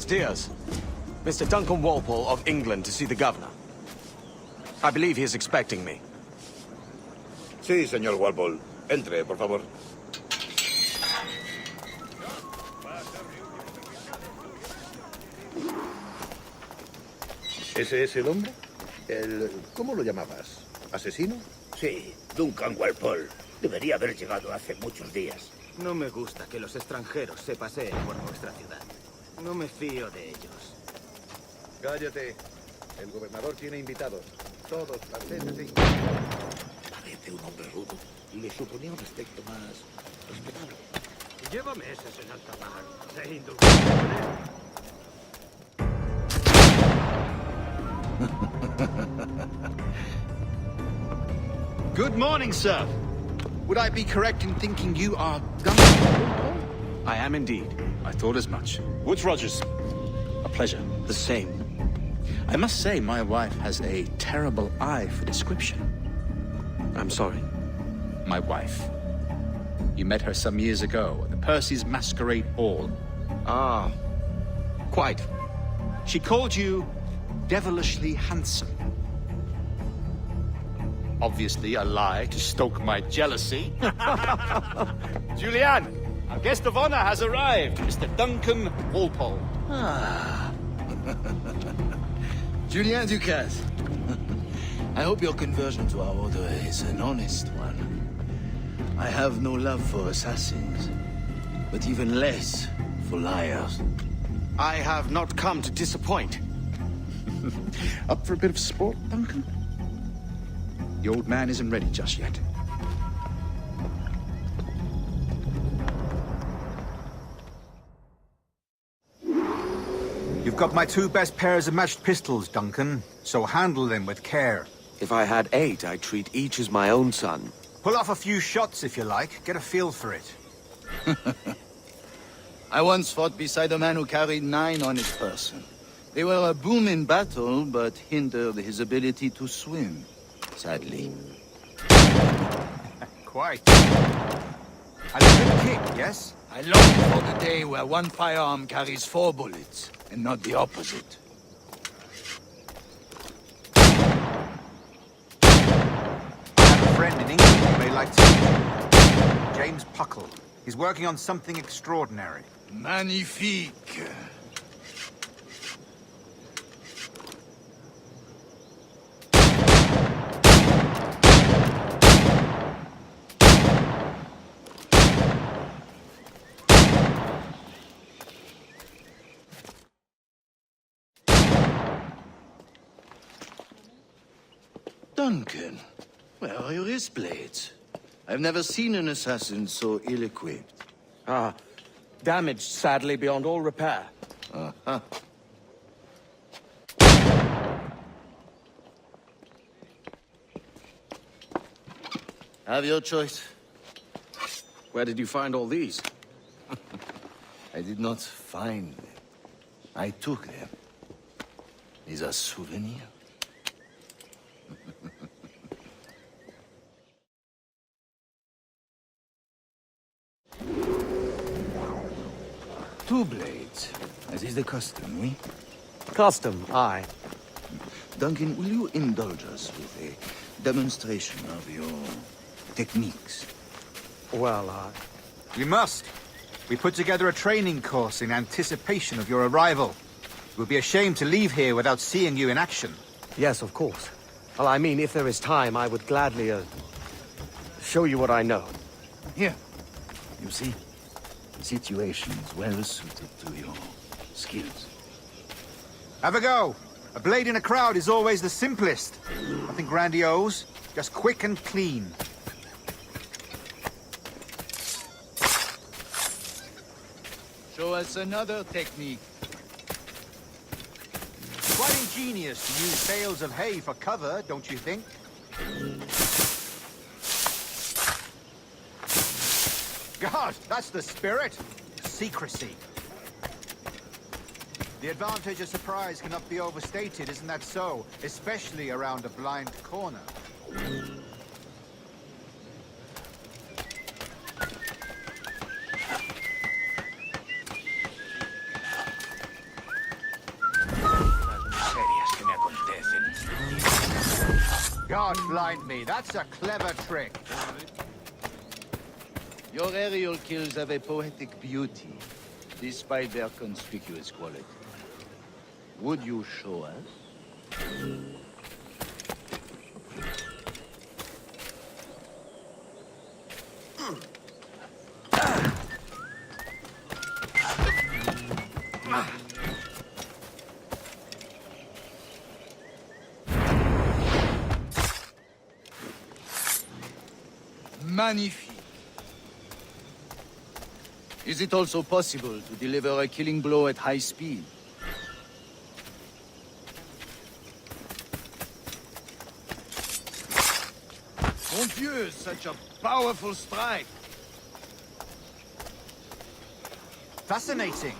Buenos dias. Mr. Duncan Walpole of England to see the governor. I believe he is expecting me. Sí, señor Walpole. Entre, por favor. ¿Ese es el hombre? ¿Cómo lo llamabas? ¿Asesino? Sí, Duncan Walpole. Debería haber llegado hace muchos días. No me gusta que los extranjeros se paseen por nuestra ciudad. No me fío de ellos. Cállate. El gobernador tiene invitados. Todos franceses. Parece un hombre rudo. Le suponía un aspecto más respetable. Lleva meses en alta mar. Se indulgente con él. Good morning, sir. Would I be correct in thinking you are Duncan? I am indeed. I thought as much. Woods Rogers. A pleasure. The same. I must say, my wife has a terrible eye for description. I'm sorry. My wife. You met her some years ago at the Percy's Masquerade Ball. Ah, quite. She called you devilishly handsome. Obviously a lie to stoke my jealousy. Julianne, our guest of honor has arrived, Mr. Duncan Walpole. Ah. Julien Ducasse. I hope your conversion to our order is an honest one. I have no love for assassins, but even less for liars. I have not come to disappoint. Up for a bit of sport, Duncan? The old man isn't ready just yet. You've got my 2 best pairs of matched pistols, Duncan, so handle them with care. If I had 8, I'd treat each as my own son. Pull off a few shots if you like, get a feel for it. I once fought beside a man who carried 9 on his person. They were a boom in battle, but hindered his ability to swim, sadly. Quite. A good kick, yes? I long for the day where one firearm carries 4 bullets, and not the opposite. I have a friend in England you may like to meet. James Puckle. He's working on something extraordinary. Magnifique. Duncan, where are your wrist blades? I've never seen an assassin so ill-equipped. Ah, damaged sadly beyond all repair. Uh-huh. Have your choice. Where did you find all these? I did not find them. I took them. These are souvenirs. 2 blades, as is the custom, oui? Custom, aye. Duncan, will you indulge us with a demonstration of your techniques? Well, We must. We put together a training course in anticipation of your arrival. It would be a shame to leave here without seeing you in action. yes, of course. Well, I mean, if there is time, I would gladly, show you what I know. Here. You see? Situations well suited to your skills. Have a go. A blade in a crowd is always the simplest. Nothing grandiose, just quick and clean. Show us another technique. Quite ingenious to use bales of hay for cover, don't you think? God, that's the spirit. Secrecy. The advantage of surprise cannot be overstated, isn't that so? Especially around a blind corner. God blind me, that's a clever trick. Your aerial kills have a poetic beauty, despite their conspicuous quality. Would you show us? Magnifique. Is it also possible to deliver a killing blow at high speed? Mon Dieu, such a powerful strike! Fascinating.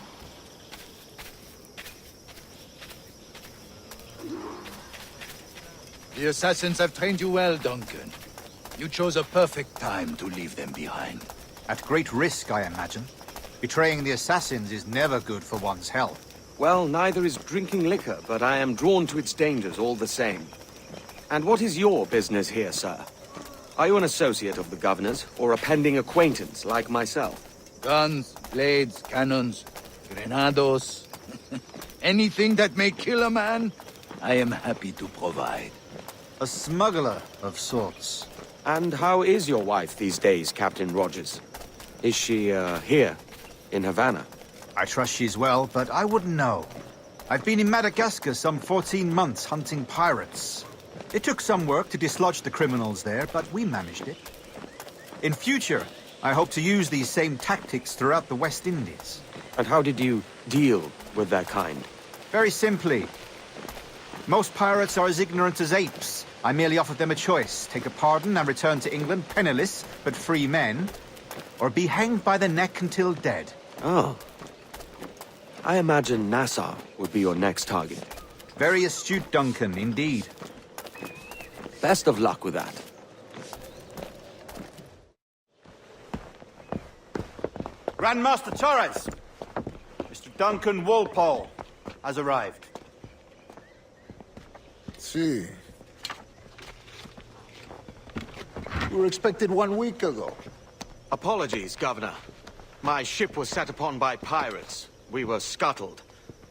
The assassins have trained you well, Duncan. You chose a perfect time to leave them behind. At great risk, I imagine. Betraying the assassins is never good for one's health. Well, neither is drinking liquor, but I am drawn to its dangers all the same. And what is your business here, sir? Are you an associate of the governor's, or a pending acquaintance like myself? Guns, blades, cannons, grenados. Anything that may kill a man, I am happy to provide. A smuggler of sorts. And how is your wife these days, Captain Rogers? Is she, here, in Havana? I trust she's well, but I wouldn't know. I've been in Madagascar some 14 months hunting pirates. It took some work to dislodge the criminals there, but we managed it. In future, I hope to use these same tactics throughout the West Indies. And how did you deal with their kind? Very simply. Most pirates are as ignorant as apes. I merely offered them a choice. Take a pardon and return to England penniless, but free men. Or be hanged by the neck until dead. Oh. I imagine Nassau would be your next target. Very astute, Duncan, indeed. Best of luck with that. Grandmaster Torres! Mr. Duncan Walpole has arrived. See. We were expected 1 week ago. Apologies, Governor. My ship was set upon by pirates. We were scuttled.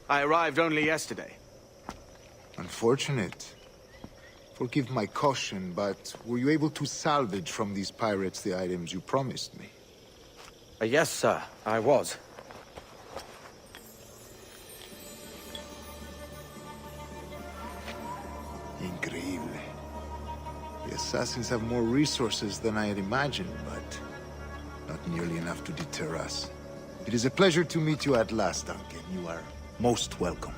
I arrived only yesterday. Unfortunate. Forgive my caution, but were you able to salvage from these pirates the items you promised me? Yes, sir, I was. Increíble. The assassins have more resources than I had imagined, but not nearly enough to deter us. It is a pleasure to meet you at last, Duncan. You are most welcome.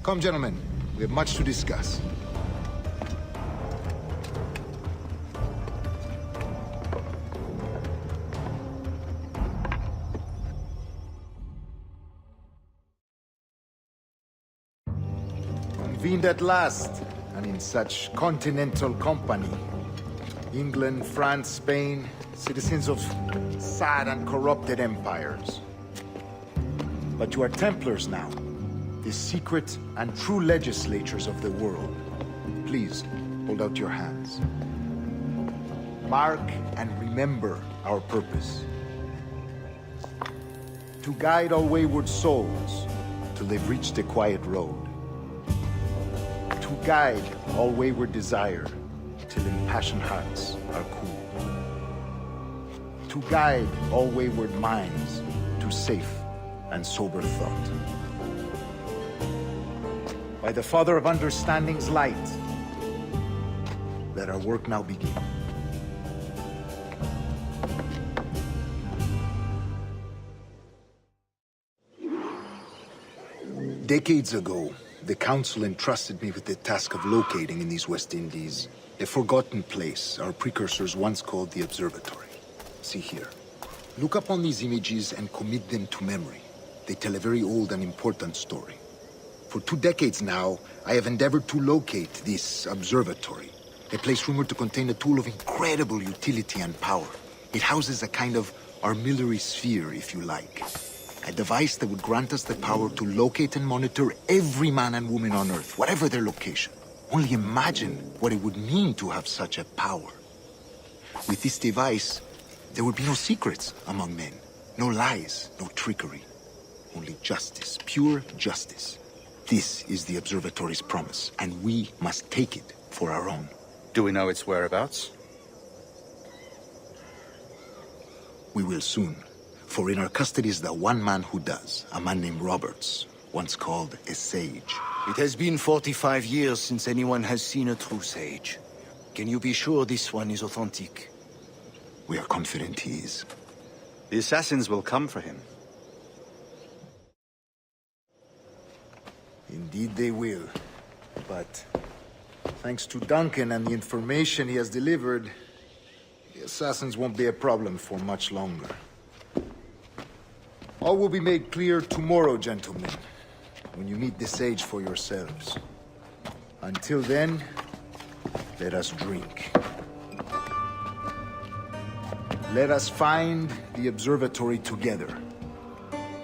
Come, gentlemen. We have much to discuss. Convened at last, and in such continental company. England, France, Spain, citizens of sad and corrupted empires. But you are Templars now, the secret and true legislatures of the world. Please, hold out your hands. Mark and remember our purpose. To guide all wayward souls till they've reached a quiet road. To guide all wayward desire till impassioned hearts are cool. To guide all wayward minds to safe and sober thought. By the Father of Understanding's light, let our work now begin. Decades ago, the Council entrusted me with the task of locating in these West Indies a forgotten place our precursors once called the Observatory. See here. Look upon these images and commit them to memory. They tell a very old and important story. For 2 decades now, I have endeavored to locate this observatory, a place rumored to contain a tool of incredible utility and power. It houses a kind of armillary sphere, if you like. A device that would grant us the power to locate and monitor every man and woman on Earth, whatever their location. Only imagine what it would mean to have such a power. With this device, there would be no secrets among men. No lies, no trickery. Only justice, pure justice. This is the Observatory's promise, and we must take it for our own. Do we know its whereabouts? We will soon. For in our custody is the one man who does, a man named Roberts, once called a sage. It has been 45 years since anyone has seen a true sage. Can you be sure this one is authentic? We are confident he is. The assassins will come for him. Indeed they will. But thanks to Duncan and the information he has delivered, the assassins won't be a problem for much longer. All will be made clear tomorrow, gentlemen, when you meet the sage for yourselves. Until then, let us drink. Let us find the observatory together.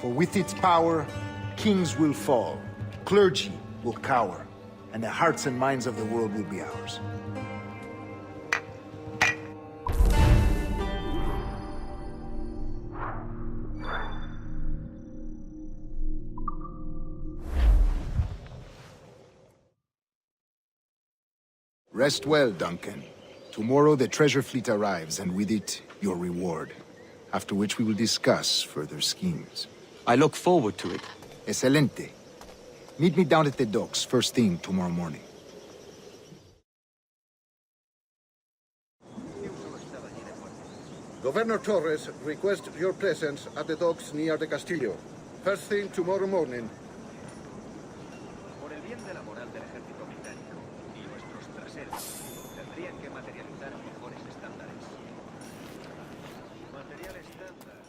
For with its power, kings will fall, clergy will cower, and the hearts and minds of the world will be ours. Rest well, Duncan. Tomorrow the treasure fleet arrives, and with it, your reward. After which we will discuss further schemes. I look forward to it. Excelente. Meet me down at the docks first thing tomorrow morning. Governor Torres requests your presence at the docks near the Castillo. First thing tomorrow morning. Por el bien de la moral del ejército británico y nuestros traseros, tendrían que materializar mejores estándares. Material estándar.